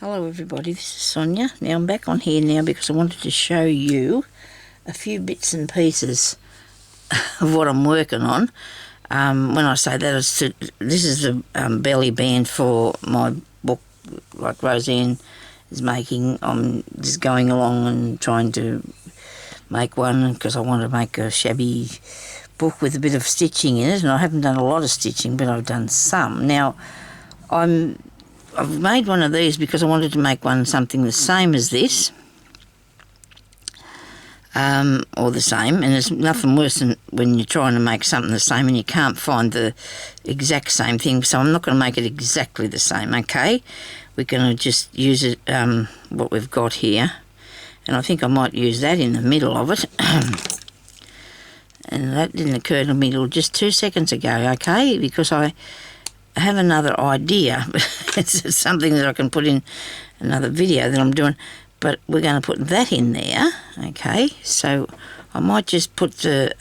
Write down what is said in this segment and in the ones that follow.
Hello everybody, this is Sonya. Now I'm back on here now because I wanted to show you a few bits and pieces of what I'm working on. When I say that, this is the belly band for my book, like Rosanne is making. I'm just going along and trying to make one because I want to make a shabby book with a bit of stitching in it, and I haven't done a lot of stitching, but I've done some. Now, I've made one of these because I wanted to make one something the same as this, or the same, and there's nothing worse than when you're trying to make something the same and you can't find the exact same thing, so I'm not going to make it exactly the same, okay? We're going to just use it, what we've got here, and I think I might use that in the middle of it. And that didn't occur to me till just 2 seconds ago, okay, because I have another idea. It's something that I can put in another video that I'm doing, but we're going to put that in there, okay? So I might just put the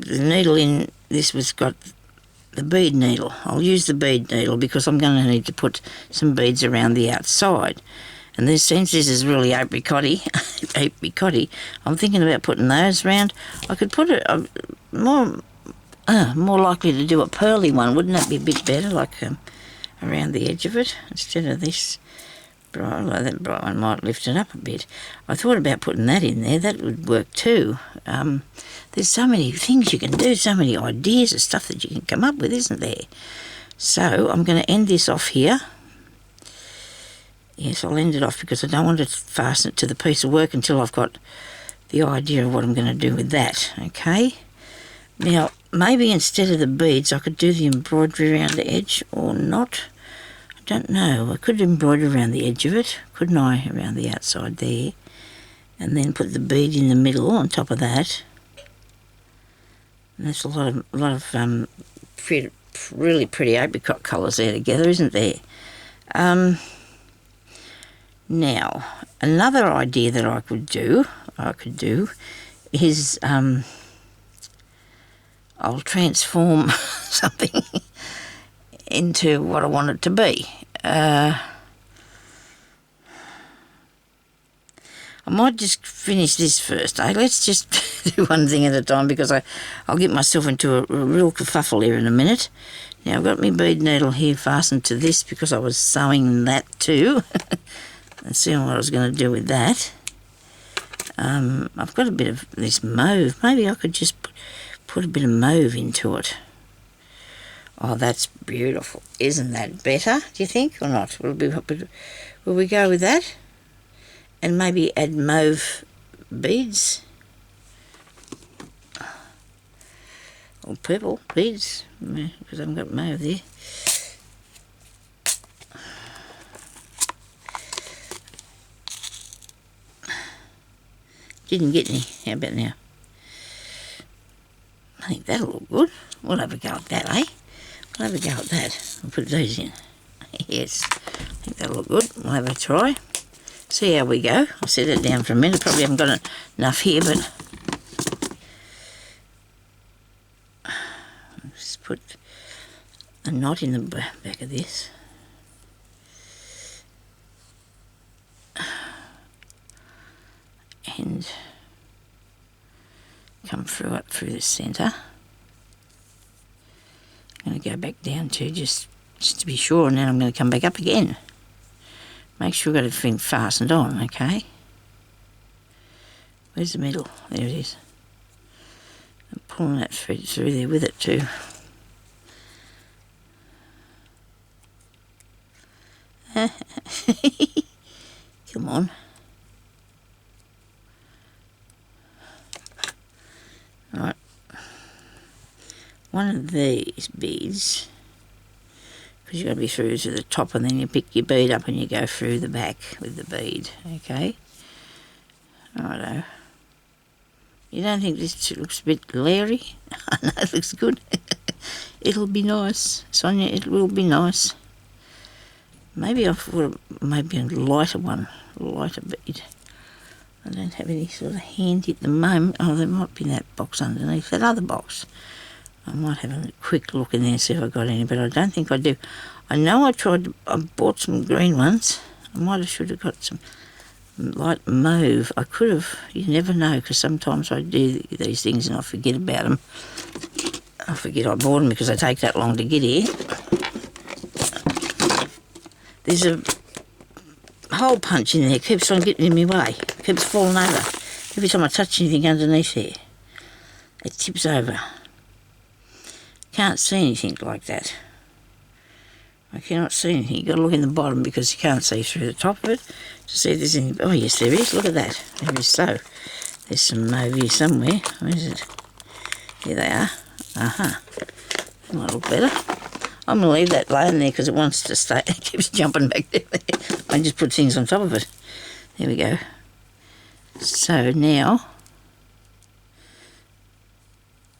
needle in. This was got the bead needle. I'll use the bead needle because I'm going to need to put some beads around the outside. And this, since this is really apricot-y, I'm thinking about putting those around. I could put it more likely to do a pearly one. Wouldn't that be a bit better, like around the edge of it, instead of this bright? Well, that bright one might lift it up a bit. I thought about putting that in there. That would work too. There's so many things you can do, so many ideas of stuff that you can come up with, isn't there? So I'm going to end this off here. Yes, I'll end it off because I don't want to fasten it to the piece of work until I've got the idea of what I'm going to do with that, okay? Now, maybe instead of the beads, I could do the embroidery around the edge or not. I don't know. I could embroider around the edge of it, couldn't I, around the outside there, and then put the bead in the middle on top of that. And there's a lot of really pretty apricot colours there together, isn't there? Now, another idea that I could do is I'll transform something into what I want it to be. I might just finish this first, eh? Let's just do one thing at a time because I'll get myself into a real kerfuffle here in a minute. Now, I've got my bead needle here fastened to this because I was sewing that too. And seeing what I was going to do with that. I've got a bit of this mauve. Maybe I could just put a bit of mauve into it. Oh, that's beautiful. Isn't that better, do you think, or not? Will we go with that? And maybe add mauve beads? Or purple beads, because I haven't got mauve there. Didn't get any. How about now? I think that'll look good. We'll have a go at that, eh? We'll have a go at that. I'll put those in. Yes, I think that'll look good. We'll have a try. See how we go. I'll set it down for a minute. Probably haven't got enough here, but I'll just put a knot in the back of this. And come through up through the centre. I'm going to go back down to just to be sure, and then I'm going to come back up again. Make sure we've got everything fastened on, okay? Where's the middle? There it is. I'm pulling that thread through there with it too. Come on. Right, one of these beads, because you've got to be through to the top and then you pick your bead up and you go through the back with the bead, okay? Righto. You don't think this looks a bit glary? No, it looks good. It'll be nice, Sonya, it will be nice. Maybe I'll put maybe a lighter one, a lighter bead. I don't have any sort of handy at the moment. Oh, there might be that box underneath, that other box. I might have a quick look in there and see if I got any, but I don't think I do. I know I bought some green ones. I should have got some light mauve. I could have, you never know, because sometimes I do these things and I forget about them. I forget I bought them because they take that long to get here. There's a hole punch in there, keeps on getting in my way, keeps falling over. Every time I touch anything underneath here, it tips over. Can't see anything like that. I cannot see anything. You've got to look in the bottom because you can't see through the top of it to see if there's any. Oh yes, there is. Look at that. There is so. There's some mauve here somewhere. Where is it? Here they are. That might look better. I'm going to leave that laying there because it wants to stay. It keeps jumping back there. I just put things on top of it. There we go. So now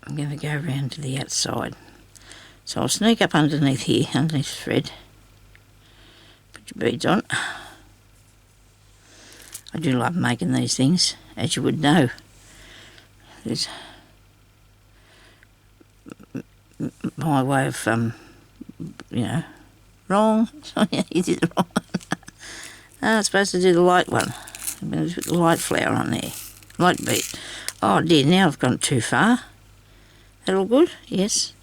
I'm going to go around to the outside. So I'll sneak up underneath here, underneath the thread. Put your beads on. I do love making these things, as you would know. There's my way of, wrong. Sonya, you did it wrong. I'm supposed to do the light one. I'm going to put the light flower on there. Light bead. Oh dear, now I've gone too far. That all good? Yes.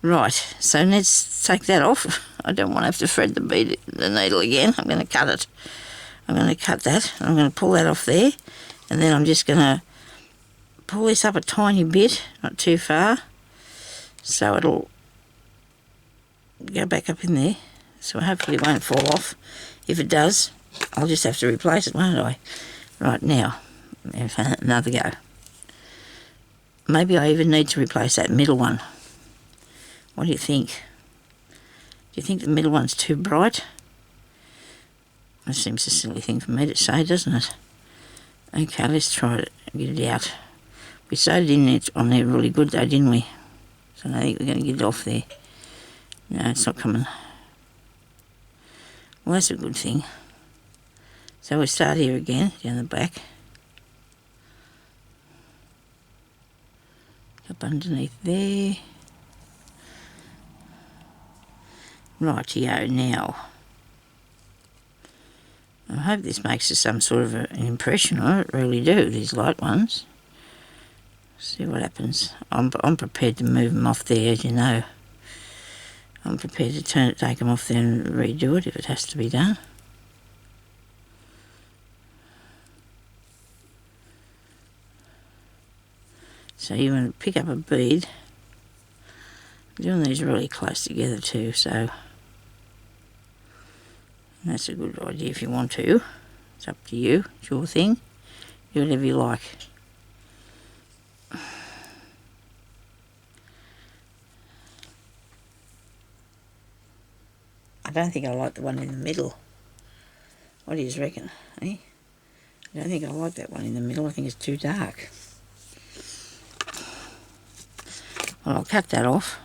Right, so let's take that off. I don't want to have to thread the needle again. I'm going to cut it. I'm going to cut that. I'm going to pull that off there, and then I'm just going to pull this up a tiny bit, not too far, so it'll go back up in there. So hopefully it won't fall off. If it does, I'll just have to replace it, won't I? Right, now, another go. Maybe I even need to replace that middle one. What do you think? Do you think the middle one's too bright? That seems a silly thing for me to say, doesn't it? Okay, let's try it, get it out. We sewed it in on there really good though, didn't we? So I think we're going to get it off there. No, it's not coming. Well, that's a good thing. So we start here again, down the back. Up underneath there. Rightio, now. I hope this makes us some sort of an impression. I don't really do, these light ones. See what happens. I'm prepared to move them off there, as you know. I'm prepared to take them off there and redo it if it has to be done. So you want to pick up a bead. I'm doing these really close together too, so that's a good idea if you want to. It's up to you, it's your thing. Do whatever you like. I don't think I like the one in the middle. What do you reckon, eh? I don't think I like that one in the middle. I think it's too dark. Well, I'll cut that off.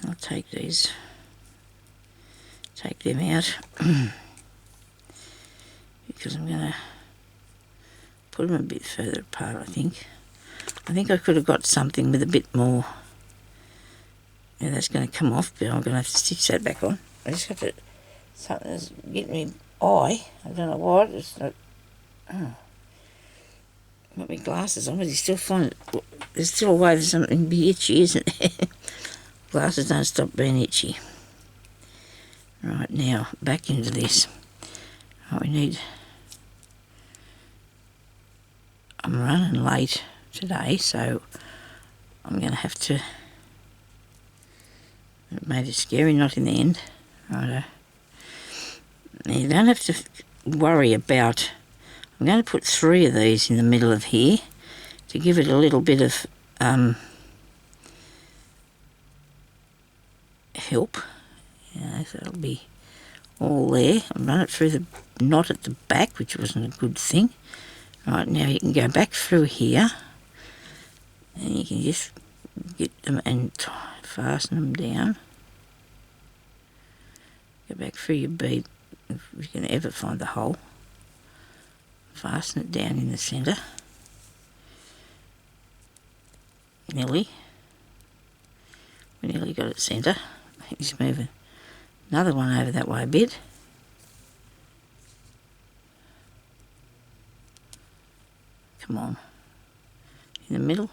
I'll take these, take them out because I'm going to put them a bit further apart, I think. I think I could have got something with a bit more. Yeah, that's going to come off, but I'm going to have to stitch that back on. I just have to, something's getting me eye. I don't know why, it's not, got my glasses on, but you still find it, there's still a way for something to be itchy, isn't there? Glasses don't stop being itchy. Right, now, back into this. What we need, I'm running late today, so I'm going to have to, it made it scary, not in the end. Righto. Now, you don't have to worry about, I'm going to put 3 of these in the middle of here to give it a little bit of help. Yeah, so it'll be all there. I'll run it through the knot at the back, which wasn't a good thing. Right, now you can go back through here and you can just get them and fasten them down. Go back through your bead if you can ever find the hole. fasten it down in the centre. Nearly. We nearly got it centre. I think just moving another one over that way a bit. Come on. In the middle.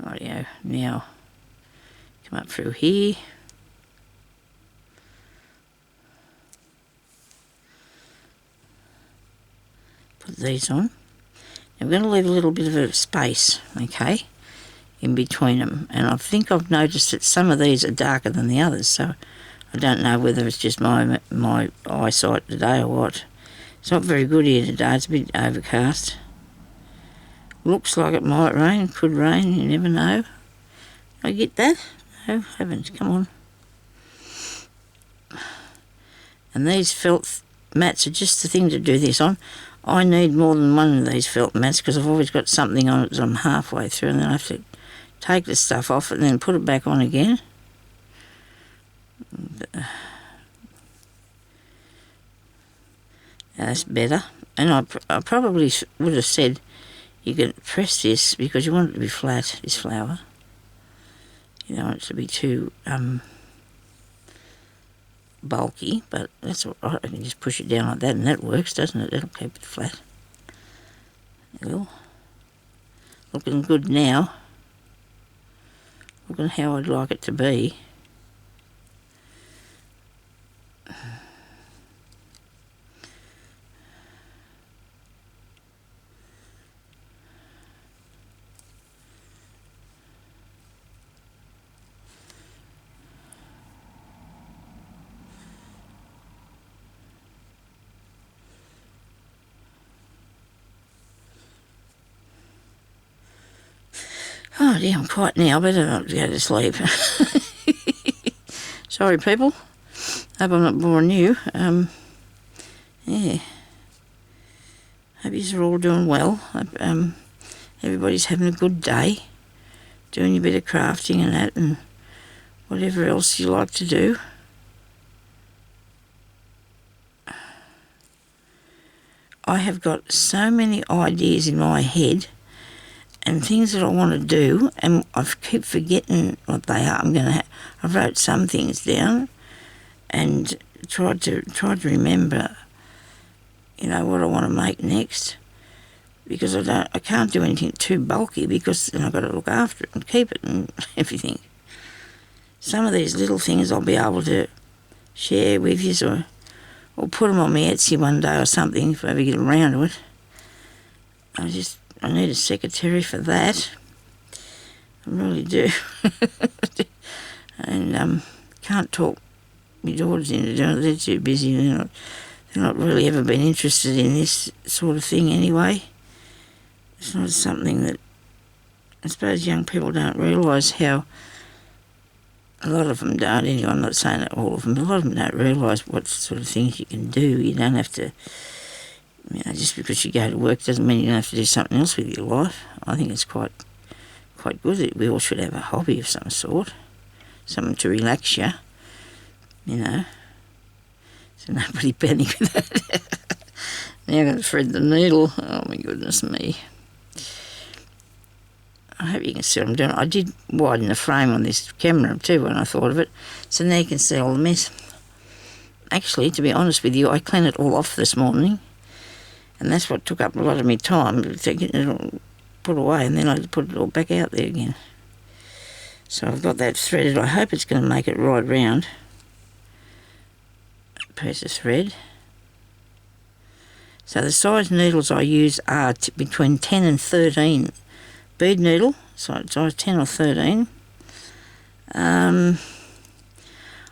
Rightio. Now come up through here. Put these on. Now we're going to leave a little bit of a space, okay, in between them. And I think I've noticed that some of these are darker than the others, so I don't know whether it's just my eyesight today or what. It's not very good here today. It's a bit overcast. Looks like it might rain. Could rain. You never know. I get that? No, haven't. Come on. And these felt mats are just the thing to do this on. I need more than one of these felt mats because I've always got something on it that I'm halfway through, and then I have to take the stuff off it and then put it back on again. That's better. And I probably would have said you can press this because you want it to be flat, this flower. You don't want it to be too bulky, but that's all right. I can just push it down like that and that works, doesn't it? That'll keep it flat. It will. Looking good now. Looking how I'd like it to be. Oh dear, I'm quiet now. Better not go to sleep. Sorry, people. Hope I'm not boring you. Yeah. Hope you're all doing well. Hope, everybody's having a good day. Doing your bit of crafting and that and whatever else you like to do. I have got so many ideas in my head and things that I want to do, and I keep forgetting what they are. I wrote some things down and tried to remember, you know, what I want to make next, because I can't do anything too bulky because then I've got to look after it and keep it and everything. Some of these little things I'll be able to share with you, or put them on my Etsy one day or something if I ever get around to it. I need a secretary for that. I really do. And can't talk my daughters into doing it. They're too busy. They're not really ever been interested in this sort of thing anyway. It's not something that I suppose young people don't realise how. A lot of them don't anyway. I'm not saying that all of them, but a lot of them don't realise what sort of things you can do. You don't have to. You know, just because you go to work doesn't mean you don't have to do something else with your life. I think it's quite good that we all should have a hobby of some sort, something to relax you, you know. So nobody panic with that. Now I'm going to thread the needle. Oh my goodness me. I hope you can see what I'm doing. I did widen the frame on this camera too when I thought of it, so now you can see all the mess. Actually, to be honest with you, I cleaned it all off this morning. And that's what took up a lot of my time, to get it all put away, and then I put it all back out there again. So I've got that threaded. I hope it's going to make it right round. Piece of thread. So the size needles I use are between 10 and 13 bead needle, so size 10 or 13. I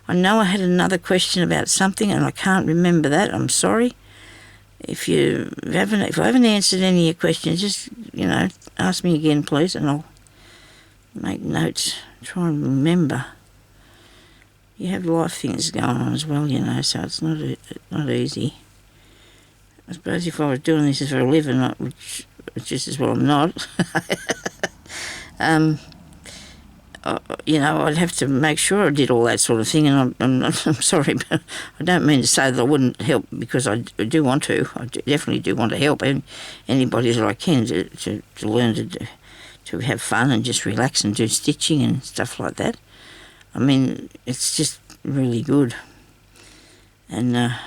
know I had another question about something and I can't remember that. I'm sorry. If I haven't answered any of your questions, just, you know, ask me again, please, and I'll make notes, try and remember. You have life things going on as well, you know, so it's not easy. I suppose if I was doing this for a living, which just as well I'm not, you know, I'd have to make sure I did all that sort of thing, and I'm sorry, but I don't mean to say that I wouldn't help, because I do want to. I definitely do want to help, and anybody that I can to learn to have fun and just relax and do stitching and stuff like that. I mean, it's just really good. And I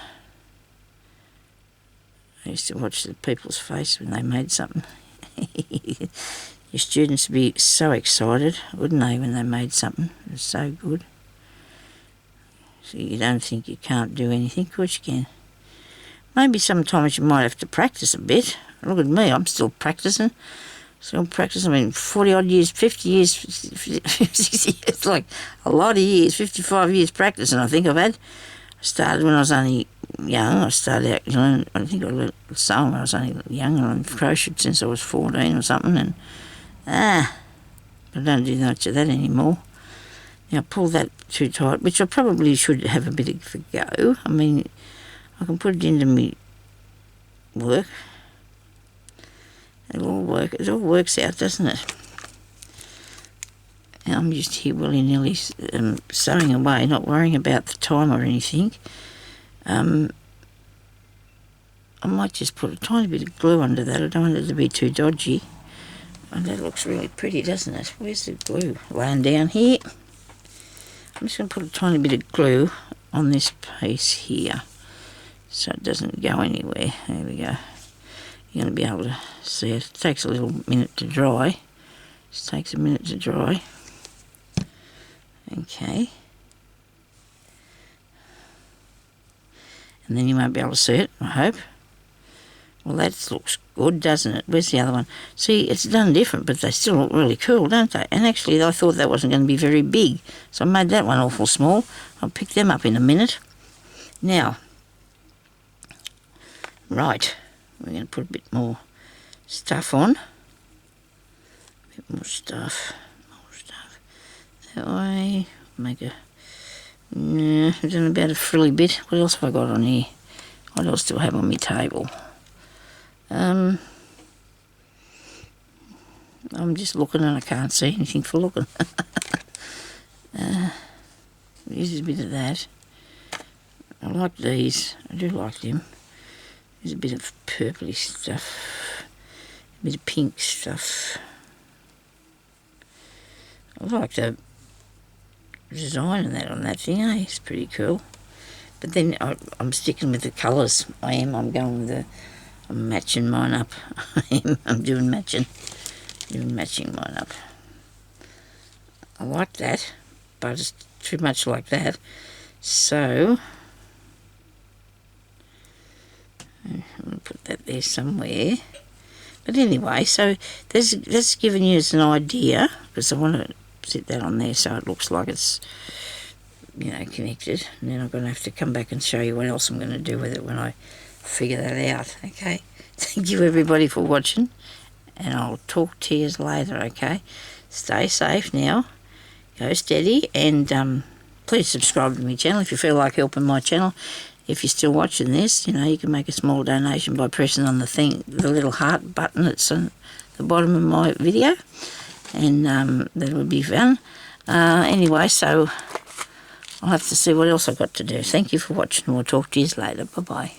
used to watch the people's face when they made something. Your students would be so excited, wouldn't they, when they made something? It was so good. So you don't think you can't do anything? Of course you can. Maybe sometimes you might have to practice a bit. Look at me, I'm still practicing. Still practicing. I mean, 40-odd years, 50 years, 60 years, like a lot of years, 55 years practicing I think I've had. I started when I was only young. I started out, I think I learned sewing when I was only young, and I've crocheted since I was 14 or something, and I don't do much of that anymore. Now, pull that too tight, which I probably should have a bit of a go. I mean, I can put it into me work. It all works out, doesn't it? Now, I'm just here willy-nilly sewing away, not worrying about the time or anything. I might just put a tiny bit of glue under that. I don't want it to be too dodgy. And that looks really pretty, doesn't it? Where's the glue? Laying down here. I'm just going to put a tiny bit of glue on this piece here so it doesn't go anywhere. There we go. You're going to be able to see it. It takes a little minute to dry. Just takes a minute to dry. Okay. And then you won't be able to see it, I hope. Well, that looks good, doesn't it? Where's the other one? See, it's done different, but they still look really cool, don't they? And actually, I thought that wasn't going to be very big, so I made that one awful small. I'll pick them up in a minute. Now, right, we're going to put a bit more stuff on. A bit more stuff. That way, make a... I don't know about a frilly bit. What else have I got on here? What else do I have on my table? I'm just looking and I can't see anything for looking. There's a bit of that. I like these. I do like them. There's a bit of purpley stuff. A bit of pink stuff. I like the design and that on that thing, eh? It's pretty cool. But then I'm sticking with the colours. I'm going with the... I'm matching mine up. I'm doing matching mine up. I like that, but it's too much like that. So I'm going to put that there somewhere. But anyway, so that's giving you an idea, because I want to sit that on there so it looks like it's, connected. And then I'm going to have to come back and show you what else I'm going to do with it when I figure that out. Okay, thank you everybody for watching, and I'll talk to you later. Okay, stay safe now, go steady, and please subscribe to my channel if you feel like helping my channel. If you're still watching this, you can make a small donation by pressing on the little heart button that's on the bottom of my video, and that would be fun. Anyway, so I'll have to see what else I've got to do. Thank you for watching. We'll talk to you later. Bye-bye.